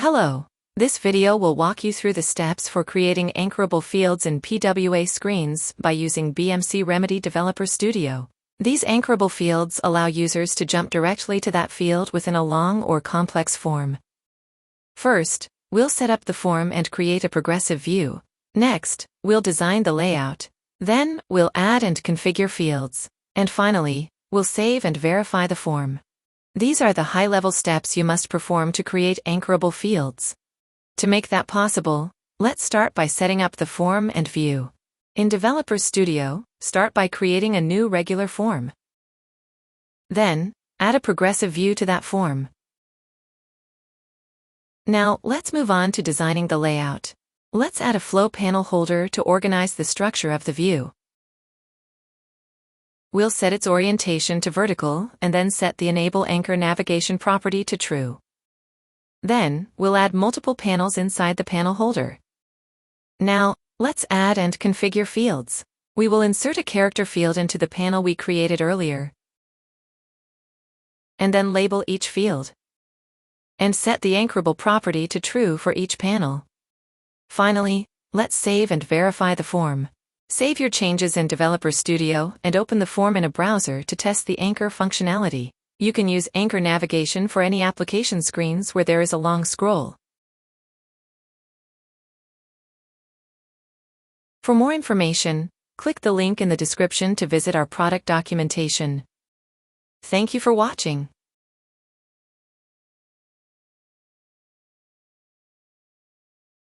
Hello. This video will walk you through the steps for creating anchorable fields in PWA screens by using BMC Remedy Developer Studio. These anchorable fields allow users to jump directly to that field within a long or complex form. First, we'll set up the form and create a progressive view. Next, we'll design the layout. Then, we'll add and configure fields. And finally, we'll save and verify the form. These are the high-level steps you must perform to create anchorable fields. To make that possible, let's start by setting up the form and view. In Developer Studio, start by creating a new regular form. Then, add a progressive view to that form. Now, let's move on to designing the layout. Let's add a flow panel holder to organize the structure of the view. We'll set its orientation to vertical and then set the Enable Anchor Navigation property to true. Then, we'll add multiple panels inside the panel holder. Now, let's add and configure fields. We will insert a character field into the panel we created earlier, and then label each field, and set the anchorable property to true for each panel. Finally, let's save and verify the form. Save your changes in Developer Studio and open the form in a browser to test the anchor functionality. You can use anchor navigation for any application screens where there is a long scroll. For more information, click the link in the description to visit our product documentation. Thank you for watching.